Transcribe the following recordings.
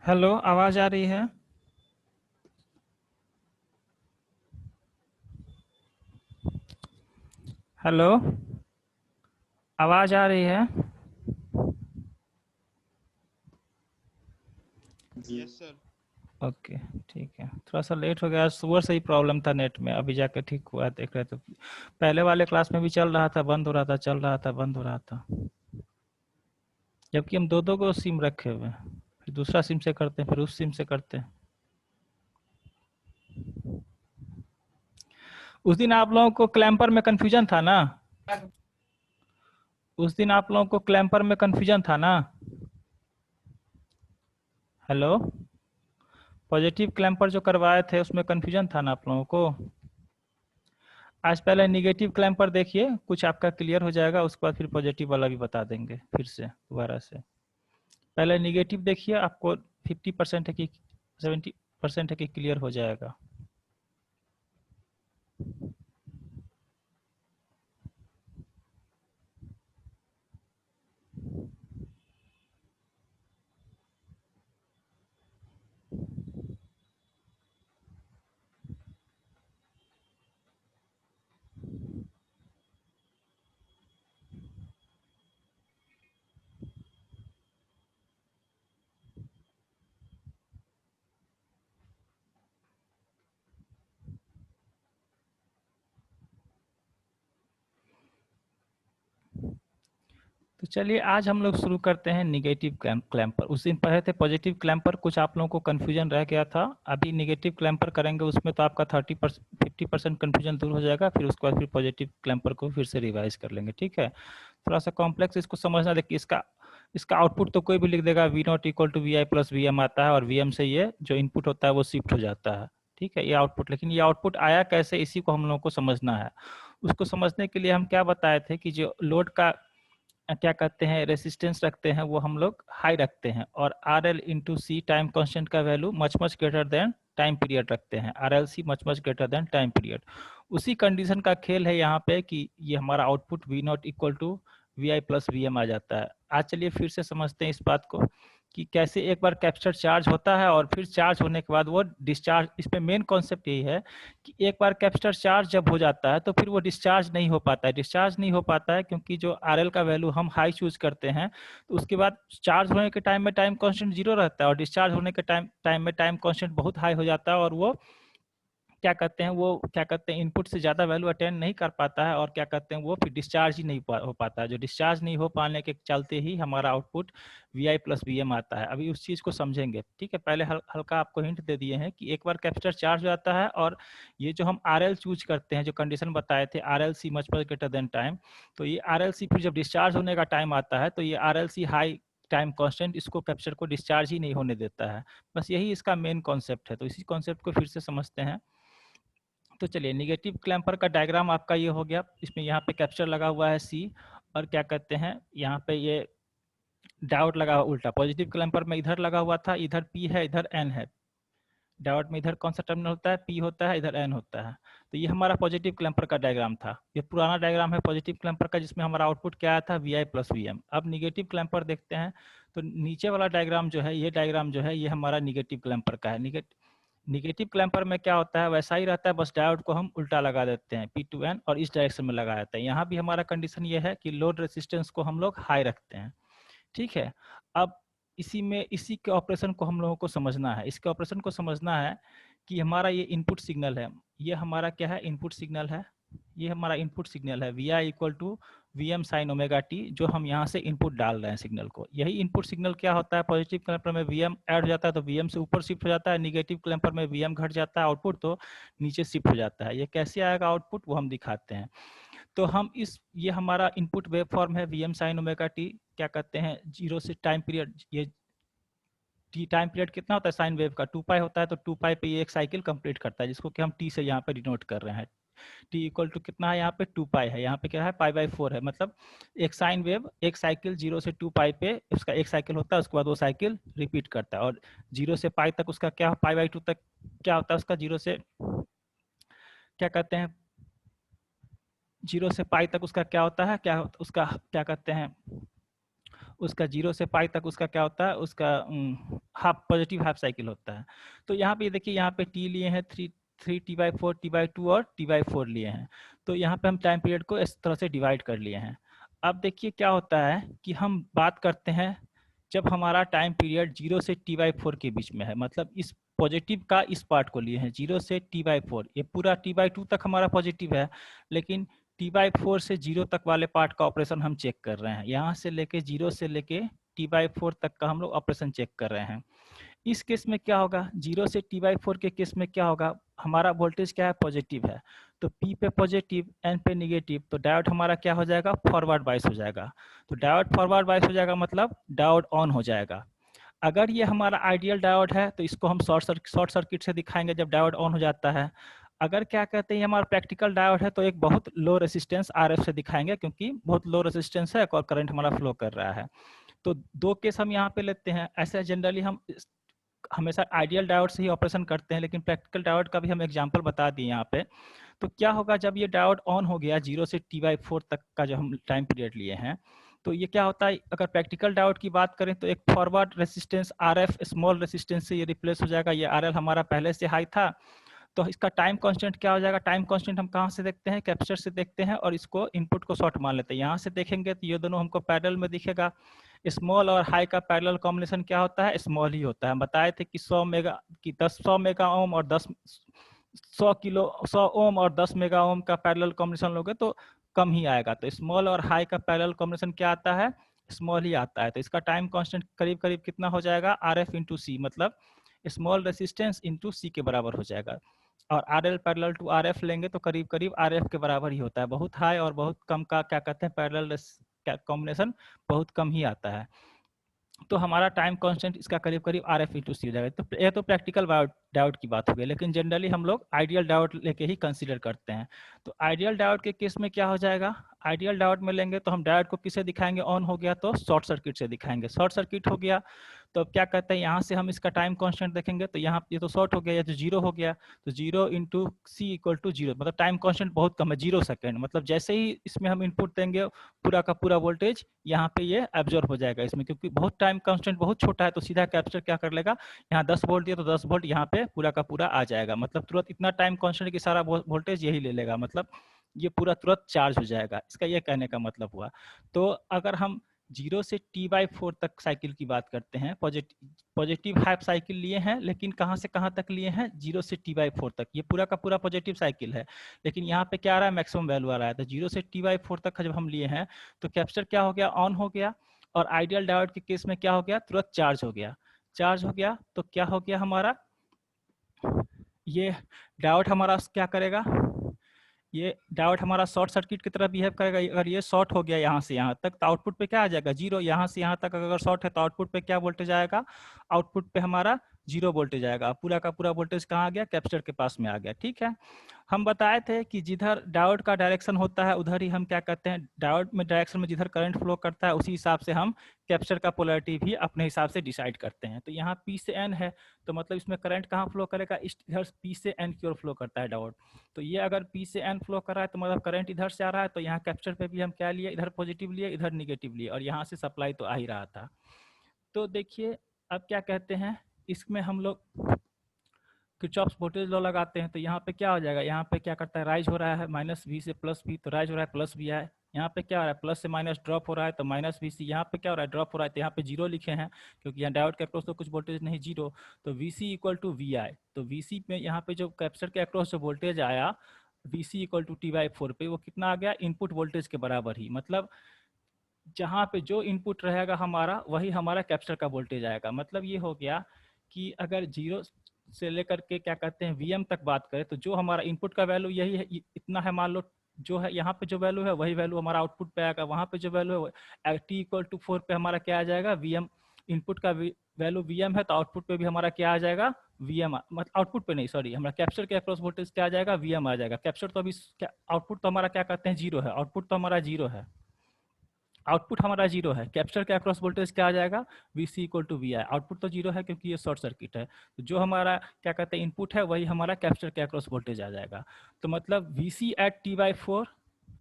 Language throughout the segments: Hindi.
हेलो, आवाज आ रही है? हेलो, आवाज आ रही है? Yes sir. ओके, ठीक है। थोड़ा सा लेट हो गया, सुबह से ही प्रॉब्लम था नेट में, अभी जाकर ठीक हुआ। देख रहे तो पहले वाले क्लास में भी चल रहा था, बंद हो रहा था, चल रहा था, बंद हो रहा था। जबकि हम दो दो को सिम रखे हुए हैं, फिर दूसरा सिम से करते हैं, फिर उस सिम से करते हैं। उस दिन आप लोगों को क्लैंपर में कंफ्यूजन था ना? उस दिन आप लोगों को क्लैंपर में कंफ्यूजन था ना? हेलो, पॉजिटिव क्लैंपर जो करवाए थे उसमें कंफ्यूजन था ना आप लोगों को? आज पहले निगेटिव क्लैंपर देखिए, कुछ आपका क्लियर हो जाएगा, उसके बाद फिर पॉजिटिव वाला भी बता देंगे फिर से दोबारा से। पहले निगेटिव देखिए, आपको 50% है कि 70% है कि क्लियर हो जाएगा। तो चलिए आज हम लोग शुरू करते हैं निगेटिव क्लैंपर। उस दिन पढ़े थे पॉजिटिव क्लैंपर, कुछ आप लोगों को कन्फ्यूजन रह गया था। अभी निगेटिव क्लैंपर करेंगे, उसमें तो आपका 50% कन्फ्यूजन दूर हो जाएगा। फिर उसके बाद फिर पॉजिटिव क्लैंपर को फिर से रिवाइज कर लेंगे, ठीक है? थोड़ा सा कॉम्प्लेक्स इसको समझना। देखिए, इसका इसका आउटपुट तो कोई भी लिख देगा, V not equal to V I plus V M आता है, और वी एम से ये जो इनपुट होता है वो शिफ्ट हो जाता है, ठीक है? ये आउटपुट, लेकिन ये आउटपुट आया कैसे, इसी को हम लोगों को समझना है। उसको समझने के लिए हम क्या बताए थे कि जो लोड का क्या कहते हैं रेसिस्टेंस रखते हैं, वो हम लोग हाई रखते हैं, और R L into C time constant का value much much greater than time period रखते हैं। R L C much much greater than time period. उसी कंडीशन का खेल है यहाँ पे कि ये हमारा output V not equal to V I plus V M आ जाता है। आज चलिए फिर से समझते हैं इस बात को कि कैसे एक बार कैपेसिटर चार्ज होता है और फिर चार्ज होने के बाद वो डिस्चार्ज। इसमें मेन कॉन्सेप्ट यही है कि एक बार कैपेसिटर चार्ज जब हो जाता है तो फिर वो डिस्चार्ज नहीं हो पाता है। डिस्चार्ज नहीं हो पाता है क्योंकि जो आरएल का वैल्यू हम हाई चूज करते हैं, तो उसके बाद चार्ज होने के टाइम में टाइम कांस्टेंट जीरो रहता है, और डिस्चार्ज होने के टाइम टाइम में टाइम कांस्टेंट बहुत हाई हो जाता है, और वो क्या कहते हैं इनपुट से ज़्यादा वैल्यू अटेंड नहीं कर पाता है, और क्या कहते हैं वो फिर डिस्चार्ज ही नहीं हो पाता है। जो डिस्चार्ज नहीं हो पाने के चलते ही हमारा output V I plus V M आता है। अभी उस चीज़ को समझेंगे, ठीक है? पहले हल्का आपको हिंट दे दिए हैं कि एक बार कैपेसिटर चार्ज हो जाता है, और ये जो हम आर एल चूज करते हैं, जो कंडीशन बताए थे are L C much much greater than time, तो ये आर एल सी फिर जब डिस्चार्ज होने का टाइम आता है तो ये R L C high time constant इसको कैपेसिटर को डिस्चार्ज ही नहीं होने देता है। बस यही इसका मेन कॉन्सेप्ट है। तो इसी कॉन्सेप्ट को फिर से समझते हैं। तो चलिए, निगेटिव क्लैंपर का डायग्राम आपका ये हो गया। इसमें यहाँ पे कैप्चर लगा हुआ है सी, और क्या कहते हैं यहाँ पे ये डायोड लगा हुआ उल्टा। पॉजिटिव क्लैंपर में इधर लगा हुआ था, इधर पी है, इधर एन है। डायोड में इधर कौन सा टर्मिनल होता है, पी होता है, इधर एन होता है। तो ये हमारा पॉजिटिव क्लैंपर का डायग्राम था। ये पुराना डायग्राम है पॉजिटिव क्लैंपर का, जिसमें हमारा आउटपुट क्या आया था, V I plus V M. अब निगेटिव क्लैंपर देखते हैं। तो नीचे वाला डायग्राम जो है, ये डायग्राम जो है, ये हमारा निगेटिव क्लैंपर का है। निगेटिव क्लैंपर में क्या होता है, वैसा ही रहता है, बस डायोड को हम उल्टा लगा देते हैं, पी टू एन, और इस डायरेक्शन में लगा देते हैं। यहाँ भी हमारा कंडीशन ये है कि लोड रेसिस्टेंस को हम लोग हाई रखते हैं, ठीक है? अब इसी के ऑपरेशन को हम लोगों को समझना है। इसके ऑपरेशन को समझना है कि हमारा ये इनपुट सिग्नल है, ये हमारा क्या है, इनपुट सिग्नल है। ये हमारा इनपुट सिग्नल है, V I equal to V M sine omega T, जो हम यहाँ से इनपुट डाल रहे हैं सिग्नल को। यही इनपुट सिग्नल क्या होता है, पॉजिटिव क्लैंपर में वी एम ऐड हो जाता है तो वी एम से ऊपर शिफ्ट हो जाता है, निगेटिव क्लैंपर में वी एम घट जाता है, आउटपुट तो नीचे शिफ्ट हो जाता है। ये कैसे आएगा आउटपुट, वो हम दिखाते हैं। तो हम ये हमारा इनपुट वेव फॉर्म है, V M sine omega T, क्या कहते हैं, जीरो से टाइम पीरियड, ये टी टाइम पीरियड कितना होता है साइन वेव का, 2 पाई होता है, तो 2 पाई पे ये एक साइकिल कंप्लीट करता है, जिसको कि हम टी से यहाँ पे डिनोट कर रहे हैं। टी इक्वल टू कितना है, यहाँ पे 2 पाई है, यहाँ पे क्या है, पाई बाई 4 है। मतलब एक साइन वेव एक साइकिल 0 से 2 पाई पे उसका एक साइकिल होता है, उसके बाद वो साइकिल रिपीट करता है। और 0 से पाई तक उसका क्या, पाई बाई 2 तक क्या होता है उसका, 0 से क्या कहते हैं, 0 से पाई तक उसका क्या होता है, क्या उसका क्या कहते हैं, उसका 0 से पाई तक उसका क्या होता है, उसका हाफ पॉजिटिव हाफ साइकिल होता है। तो यहाँ पे देखिए, यहाँ पे टी लिए हैं 3t/4, t/2 और t/4 लिए हैं। तो यहाँ पे हम टाइम पीरियड को इस तरह से डिवाइड कर लिए हैं। अब देखिए क्या होता है कि हम बात करते हैं जब हमारा टाइम पीरियड 0 से t/4 के बीच में है, मतलब इस पॉजिटिव का इस पार्ट को लिए हैं 0 से t/4, ये पूरा t/2 तक हमारा पॉजिटिव है, लेकिन t/4 से 0 तक वाले पार्ट का ऑपरेशन हम चेक कर रहे हैं। यहाँ से लेके 0 से लेके t/4 तक का हम लोग ऑपरेशन चेक कर रहे हैं। इस केस में क्या होगा, 0 से t/4 के केस में क्या होगा, हमारा वोल्टेज क्या है, पॉजिटिव है, तो P पे पॉजिटिव, N पे निगेटिव, तो डायोड हमारा क्या हो जाएगा, फॉरवर्ड बायस हो जाएगा। तो डायोड फॉरवर्ड बायस हो जाएगा मतलब डायोड ऑन हो जाएगा। अगर ये हमारा आइडियल डायोड है तो इसको हम शॉर्ट सर्किट से दिखाएंगे जब डायोड ऑन हो जाता है। अगर क्या कहते हैं हमारा प्रैक्टिकल डायोड है तो एक बहुत लो रेजिस्टेंस RF से दिखाएंगे, क्योंकि बहुत लो रेजिस्टेंस है और करंट हमारा फ्लो कर रहा है। तो दो केस हम यहाँ पे लेते हैं। ऐसे जनरली हम हमेशा आइडियल डायोड से ही ऑपरेशन करते हैं, लेकिन प्रैक्टिकल डायोड का भी हम एग्जांपल बता दिए यहाँ पे। तो क्या होगा जब ये डायोड ऑन हो गया 0 से t/4 तक का जो हम टाइम पीरियड लिए हैं, तो ये क्या होता है, अगर प्रैक्टिकल डायोड की बात करें तो एक forward resistance RF small resistance से ये रिप्लेस हो जाएगा। ये RL हमारा पहले से हाई था, तो इसका टाइम कांस्टेंट क्या हो जाएगा, टाइम कांस्टेंट हम कहाँ से देखते हैं, कैपेसिटर से देखते हैं, और इसको इनपुट को शॉर्ट मान लेते हैं। यहाँ से देखेंगे तो ये दोनों हमको पैरेलल में दिखेगा। स्मॉल और हाई का पैरेलल कॉम्बिनेशन क्या होता है, स्मॉल ही होता है। हम बताए थे कि 100 मेगा ओम और 100 ओम और 10 मेगा ओम का पैरेलल कॉम्बिनेशन लोगे तो कम ही आएगा। तो स्मॉल और हाई का पैरेलल कॉम्बिनेशन क्या आता है, स्मॉल ही आता है। तो इसका टाइम कांस्टेंट करीब करीब कितना हो जाएगा, RF इंटू सी, मतलब स्मॉल रेसिस्टेंस इंटू सी के बराबर हो जाएगा। और RL पैरेलल टू RF लेंगे तो करीब करीब RF के बराबर ही होता है। बहुत हाई और बहुत कम का क्या कहते हैं, पैरेलल कॉम्बिनेशन बहुत कम ही आता है। तो हमारा टाइम कांस्टेंट इसका करीब करीब RF इंटू सी हो जाएगा। तो ये तो प्रैक्टिकल डायोड की बात हो गई, लेकिन जनरली हम लोग आइडियल डायोड लेके ही कंसीडर करते हैं। तो आइडियल डायोड के केस में क्या हो जाएगा, आइडियल डायोड में लेंगे तो हम डायोड को किससे दिखाएंगे, ऑन हो गया तो शॉर्ट सर्किट से दिखाएंगे। शॉर्ट सर्किट हो गया तो अब क्या कहते हैं, यहाँ से हम इसका टाइम कांस्टेंट देखेंगे तो यहाँ ये तो शॉर्ट हो गया, ये तो 0 हो गया, तो 0 इंटू सी इक्वल टू 0, मतलब टाइम कांस्टेंट बहुत कम है, 0 सेकेंड। मतलब जैसे ही इसमें हम इनपुट देंगे पूरा का पूरा वोल्टेज यहाँ पे ये एब्जॉर्ब हो जाएगा इसमें, क्योंकि बहुत टाइम कांस्टेंट बहुत छोटा है, तो सीधा कैपेसिटर क्या कर लेगा, यहाँ 10 वोल्ट दिया तो 10 वोल्ट यहाँ पे पूरा का पूरा आ जाएगा। मतलब तुरंत इतना टाइम कांस्टेंट की सारा वोल्टेज यही ले लेगा, मतलब ये पूरा तुरंत चार्ज हो जाएगा। इसका ये कहने का मतलब हुआ। तो अगर हम 0 से t/4 तक साइकिल की बात करते हैं, पॉजिटिव हाफ साइकिल लिए हैं, लेकिन कहाँ से कहाँ तक लिए हैं, 0 से t/4 तक। ये पूरा का पूरा पॉजिटिव साइकिल है, लेकिन यहाँ पे क्या आ रहा है, मैक्सिमम वैल्यू आ रहा है। तो 0 से t/4 तक का जब हम लिए हैं तो कैपेसिटर क्या हो गया, ऑन हो गया। और आइडियल डायोड के केस में क्या हो गया, तुरंत चार्ज हो गया। चार्ज हो गया तो क्या हो गया हमारा, ये डायोड हमारा क्या करेगा, ये डायोड हमारा शॉर्ट सर्किट की तरह बिहेव करेगा। अगर ये शॉर्ट हो गया यहाँ से यहाँ तक तो आउटपुट पे क्या आ जाएगा, 0। यहाँ से यहाँ तक अगर शॉर्ट है तो आउटपुट पे क्या वोल्टेज आएगा, आउटपुट पे हमारा 0 वोल्टेज आएगा। पूरा का पूरा वोल्टेज कहाँ आ गया, कैपेसिटर के पास में आ गया। ठीक है, हम बताए थे कि जिधर डायोड का डायरेक्शन होता है उधर ही हम क्या करते हैं, डायोड में डायरेक्शन में जिधर करंट फ्लो करता है उसी हिसाब से हम कैपेसिटर का पोलैरिटी भी अपने हिसाब से डिसाइड करते हैं। तो यहाँ P से N है तो मतलब इसमें करंट कहाँ फ्लो करेगा, इधर P से N की ओर फ्लो करता है डायोड। तो ये अगर P से N फ्लो कर रहा है तो मतलब करंट इधर से आ रहा है, तो यहाँ कैपेसिटर पे भी हम क्या लिए, इधर पॉजिटिव लिए इधर निगेटिव लिए, और यहाँ से सप्लाई तो आ ही रहा था। तो देखिए अब क्या कहते हैं, इसमें हम लोग किरचॉफ्स वोल्टेज लॉ लगाते हैं। तो यहाँ पे क्या हो जाएगा, यहाँ पे क्या करता है, राइज हो रहा है -V से +V, तो राइज हो रहा है +V है। यहाँ पे क्या हो रहा है, प्लस से माइनस ड्रॉप हो रहा है तो -VC। यहाँ पे क्या हो रहा है, ड्रॉप हो रहा है तो यहाँ पे 0 लिखे हैं, क्योंकि यहाँ डायोड के अक्रॉस तो कुछ वोल्टेज नहीं, 0। तो VC इक्वल टू VI। तो VC में यहाँ पे जो कैपेसिटर के अक्रॉस जो वोल्टेज आया VC इक्वल टू T/4 पे, वो कितना आ गया, इनपुट वोल्टेज के बराबर ही। मतलब जहाँ पे जो इनपुट रहेगा हमारा वही हमारा कैपेसिटर का वोल्टेज आएगा। मतलब ये हो गया कि अगर 0 से लेकर के क्या कहते हैं VM तक बात करें तो जो हमारा इनपुट का वैल्यू यही है, इतना है मान लो, जो है यहाँ पे जो वैल्यू है वही वैल्यू हमारा आउटपुट पे आएगा। वहाँ पे जो वैल्यू है T=4 पे हमारा क्या आ जाएगा, VM। इनपुट का वैल्यू VM है तो आउटपुट पे भी हमारा क्या आ जाएगा, VM। मतलब आउटपुट पे नहीं, सॉरी, हमारा कैपेसिटर के अक्रॉस वोल्टेज क्या आ जाएगा, VM आ जाएगा। कैपेसिटर तो अभी आउटपुट तो हमारा क्या कहते हैं 0 है, आउटपुट तो हमारा 0 है, आउटपुट हमारा 0 है। कैपेसिटर के अक्रॉस वोल्टेज क्या आ जाएगा, VC equal to VI। Output तो 0 है क्योंकि ये शॉर्ट सर्किट है, तो जो हमारा क्या कहते हैं इनपुट है वही हमारा कैपेसिटर के अक्रॉस वोल्टेज आ जाएगा। तो मतलब VC एट T/4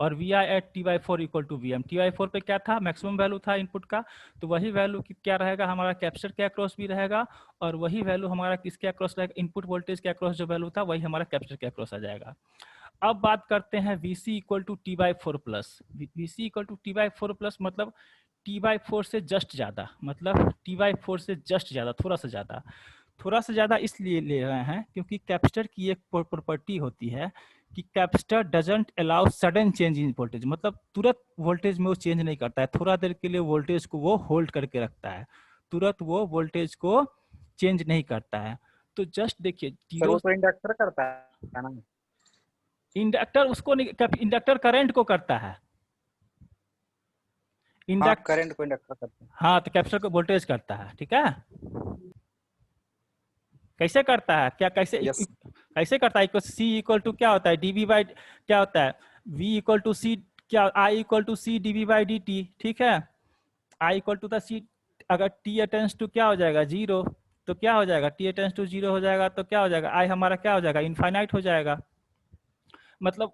और V I at T by four equal to V M. T by four पे क्या था, मैक्सिमम वैल्यू था इनपुट का, तो वही वैल्यू क्या रहेगा हमारा कैपेसिटर के अक्रॉस भी रहेगा, और वही वैल्यू हमारा किसके अक्रॉस रहेगा, इनपुट वोल्टेज के अक्रॉस जो वैल्यू था वही हमारा कैपेसिटर के अक्रॉस आ जाएगा। अब बात करते हैं V C equal to T by four plus. V C equal to T by four plus मतलब टी बाई फोर से जस्ट ज़्यादा, मतलब टी बाई फोर से जस्ट ज़्यादा, थोड़ा सा ज़्यादा। थोड़ा सा ज़्यादा इसलिए ले रहे हैं क्योंकि कैपेसिटर की एक प्रॉपर्टी होती है कि capacitor doesn't allow sudden change in voltage, मतलब तुरंत वोल्टेज में वो चेंज नहीं करता है, थोड़ा देर के लिए वोल्टेज को वो होल्ड करके रखता है, तुरंत वो वोल्टेज को चेंज नहीं करता है। तो जस्ट देखिए सर जीरो, वो तो इंडक्टर करता है ना। इंडक्टर उसको नहीं, इंडक्टर करंट को करता है, हाँ, इंडक्ट, करंट को इंडक्टर करता है। हाँ तो कैपेसिटर को वोल्टेज करता है, ठीक है। कैसे करता है, क्या कैसे यस। कैसे करता है, इक्वल सी इक्वल टू क्या होता है डी बी बाई, क्या होता है वी इक्वल टू सी, क्या I equal to C D B by D T, ठीक है। I equal to the C, अगर टी अटेंस टू क्या हो जाएगा जीरो, तो क्या हो जाएगा टी अटेंस टू जीरो हो जाएगा, तो क्या हो जाएगा आई हमारा क्या हो जाएगा इनफाइनाइट हो जाएगा। मतलब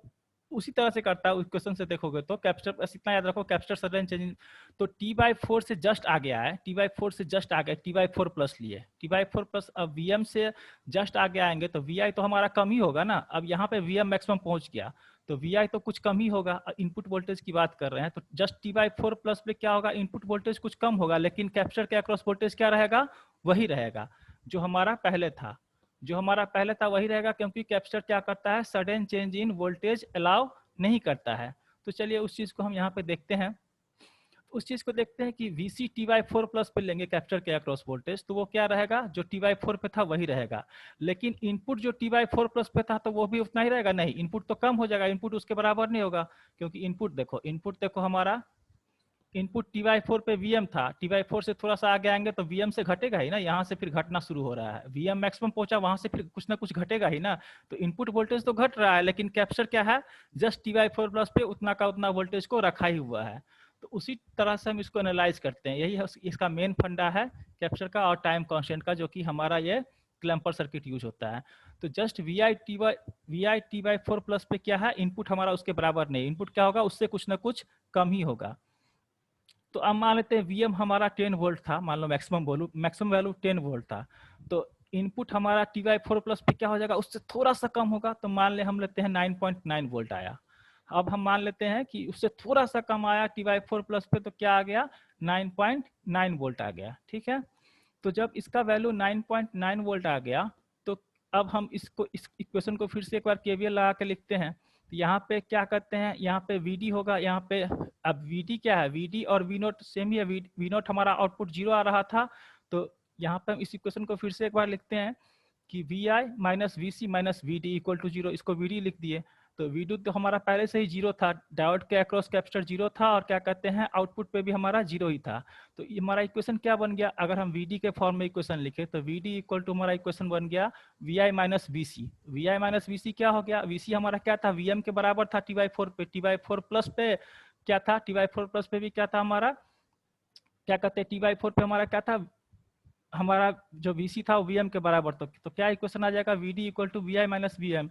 उसी तरह से करता है, उस क्वेश्चन से देखोगे तो कैपेसिटर, बस इतना याद रखो कैपेसिटर सडन चेंज, तो टी बाई फोर से जस्ट आ गया है, टी बाई फोर से जस्ट आ गया, टी बाई फोर प्लस लिए, टी बाई फोर प्लस, अब वी एम से जस्ट आगे आएंगे तो वी आई तो हमारा कम ही होगा ना, अब यहाँ पे वी एम मैक्सिमम पहुंच गया तो वी आई तो कुछ कम ही होगा, इनपुट वोल्टेज की बात कर रहे हैं तो just T by four plus पे क्या होगा, इनपुट वोल्टेज कुछ कम होगा, लेकिन कैपेसिटर के अक्रॉस वोल्टेज क्या रहेगा, वही रहेगा जो हमारा पहले था, जो हमारा पहले था वही रहेगा, क्योंकि कैपेसिटर क्या करता है sudden change in voltage allow नहीं करता है। तो चलिए उस चीज को हम यहाँ पे देखते हैं, उस चीज को देखते हैं कि V C T by four plus पे लेंगे कैपेसिटर के अक्रॉस वोल्टेज, तो वो क्या रहेगा, जो टी वाई फोर पे था वही रहेगा, लेकिन इनपुट जो टी वाई फोर प्लस पे था तो वो भी उतना ही रहेगा, नहीं इनपुट तो कम हो जाएगा, इनपुट उसके बराबर नहीं होगा, क्योंकि इनपुट देखो हमारा इनपुट टी वाई फोर पे वीएम था, टी वाई फोर से थोड़ा सा आगे आएंगे तो वीएम से घटेगा ही ना, यहाँ से फिर घटना शुरू हो रहा है, वीएम मैक्सिमम पहुंचा वहां से फिर कुछ ना कुछ घटेगा ही ना, तो इनपुट वोल्टेज तो घट रहा है, लेकिन कैपेसिटर क्या है just T by four plus पे उतना का उतना वोल्टेज को रखा ही हुआ है। तो उसी तरह से हम इसको एनालाइज करते हैं, यही इसका मेन फंडा है कैपेसिटर का और टाइम कॉन्स्टेंट का, जो कि हमारा ये क्लैम्पर सर्किट यूज होता है। तो just V I T by four plus पे क्या है, इनपुट हमारा उसके बराबर नहीं, इनपुट क्या होगा उससे कुछ ना कुछ कम ही होगा। तो अब मान लेते हैं वीएम हमारा 10 वोल्ट था, मान लो मैक्सिमम वैल्यू 10 वोल्ट था, तो इनपुट हमारा टी वाई फोर प्लस पे क्या हो जाएगा, उससे थोड़ा सा कम होगा, तो मान ले हम लेते हैं 9.9 वोल्ट आया। अब हम मान लेते हैं कि उससे थोड़ा सा कम आया टी वाई फोर प्लस पे, तो क्या आ गया 9.9 वोल्ट आ गया, ठीक है। तो जब इसका वैल्यू 9.9 वोल्ट आ गया, तो अब हम इस इक्वेशन को फिर से एक बार केवीएल लगा के लिखते हैं, तो यहाँ पे क्या करते हैं, यहाँ पे वीडी होगा, यहाँ पे अब वीडी क्या है, वीडी और वी नोट सेम ही है, वी नोट हमारा आउटपुट जीरो आ रहा था, तो यहाँ पे हम इस इक्वेशन को फिर से एक बार लिखते हैं कि V I minus V C minus V D equal to zero, इसको वी डी लिख दिए, तो वी डी तो हमारा पहले से ही जीरो था, डायोड के अक्रॉस कैपेसिटर जीरो था, और क्या कहते हैं आउटपुट पे भी हमारा जीरो ही था, तो ये हमारा इक्वेशन क्या बन गया, अगर हम वी डी के फॉर्म में इक्वेशन लिखे तो वी डी इक्वल टू हमारा इक्वेशन बन गया V I minus V C. V I minus V C क्या हो गया, वी सी हमारा क्या था वी एम के बराबर था टी वाई फोर पे, टी वाई फोर प्लस पे क्या था, टी वाई फोर प्लस पे भी क्या था हमारा, क्या कहते हैं टी वाई फोर पे हमारा क्या था, हमारा जो वीसी था वो वीएम के बराबर, तो क्या इक्वेशन आ जाएगा V D equal to V I minus V M.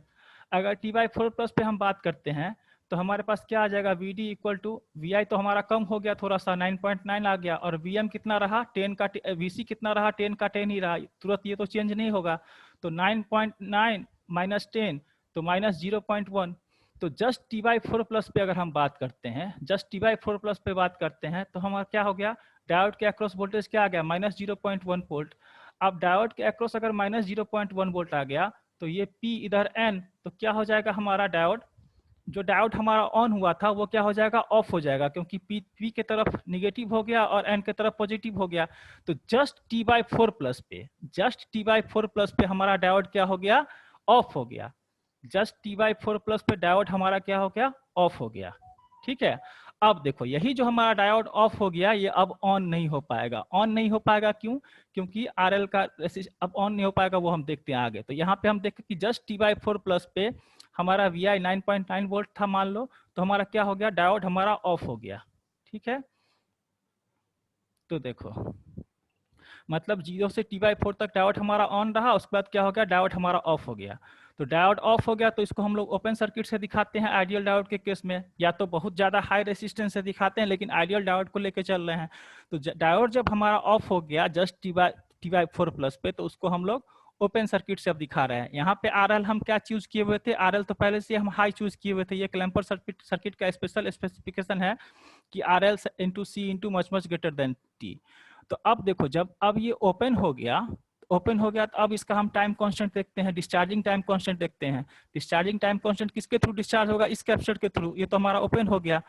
अगर टी वाई फोर प्लस पे हम बात करते हैं तो हमारे पास क्या आ जाएगा V D equal to V I, तो हमारा कम हो गया थोड़ा सा 9.9 आ गया, और वी एम कितना रहा 10 का, वी सी कितना रहा 10 का 10 ही रहा, तुरंत ये तो चेंज नहीं होगा, तो 9.9 माइनस 10 तो माइनस 0.1। तो just T by four plus पे अगर हम बात करते हैं, just T by four plus पे बात करते हैं, तो हमारा क्या हो गया, डायोड के अक्रॉस वोल्टेज क्या आ गया माइनस 0.1 वोल्ट। अब डायोड के अक्रॉस अगर माइनस 0.1 वोल्ट आ गया, तो ये P इधर N, तो क्या हो जाएगा हमारा डायोड, जो डायोड हमारा ऑन हुआ था वो क्या हो जाएगा ऑफ हो जाएगा, क्योंकि P के तरफ निगेटिव हो गया और N के तरफ पॉजिटिव हो गया। तो just T by four plus पे, just T by four plus पे हमारा डायोड क्या हो गया ऑफ हो गया, just T by four plus पे डायोड हमारा क्या हो गया ऑफ हो गया, ठीक है। अब देखो यही जो हमारा डायोड ऑफ हो गया ये अब ऑन नहीं हो पाएगा, ऑन नहीं हो पाएगा क्यों, क्योंकि आरएल का अब ऑन नहीं हो पाएगा, वो हम देखते हैं आगे। तो यहाँ पे हम देखें कि just T by four plus पे हमारा वी आई 9.9 वोल्ट था मान लो, तो हमारा क्या हो गया डायोड हमारा ऑफ हो गया, ठीक है। तो देखो मतलब 0 से T/4 तक डायोड हमारा ऑन रहा, उसके बाद क्या हो गया, डायोड हमारा ऑफ हो गया। तो डायोड ऑफ हो गया तो इसको हम लोग ओपन सर्किट से दिखाते हैं आइडियल डायोड के केस में, या तो बहुत ज़्यादा हाई रेसिस्टेंस से दिखाते हैं, लेकिन आइडियल डायोड को लेकर चल रहे हैं। तो डायोड जब हमारा ऑफ हो गया जस्ट T/4 प्लस पे, तो उसको हम लोग ओपन सर्किट से अब दिखा रहे हैं। यहाँ पे RL हम क्या चूज किए हुए थे, RL तो पहले से हम हाई चूज किए हुए थे। ये क्लैम्पर सर्किट का स्पेशल स्पेसिफिकेशन है कि RL into C into much much greater than T. तो अब देखो, जब अब ये ओपन हो गया तो अब इसका हम टाइम कांस्टेंट देखते हैं, डिस्चार्जिंग टाइम कांस्टेंट देखते हैं। डिस्चार्जिंग टाइम कांस्टेंट किसके थ्रू डिस्चार्ज होगा, इस कैपेसिटर के थ्रू। ये तो हमारा ओपन हो गया।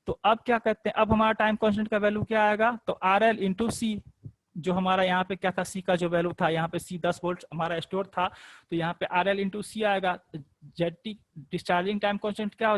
तो अब क्या कहते हैं, अब हमारा टाइम कांस्टेंट का वैल्यू क्या आएगा, तो RL इंटू सी, जो हमारा यहाँ पे क्या था, सी का जो वैल्यू था, यहाँ पे सी 10 वोल्ट हमारा स्टोर था, तो यहाँ पे RL इंटू सी आएगा। जेटी डिस्चार्जिंग टाइम कांस्टेंट क्या हो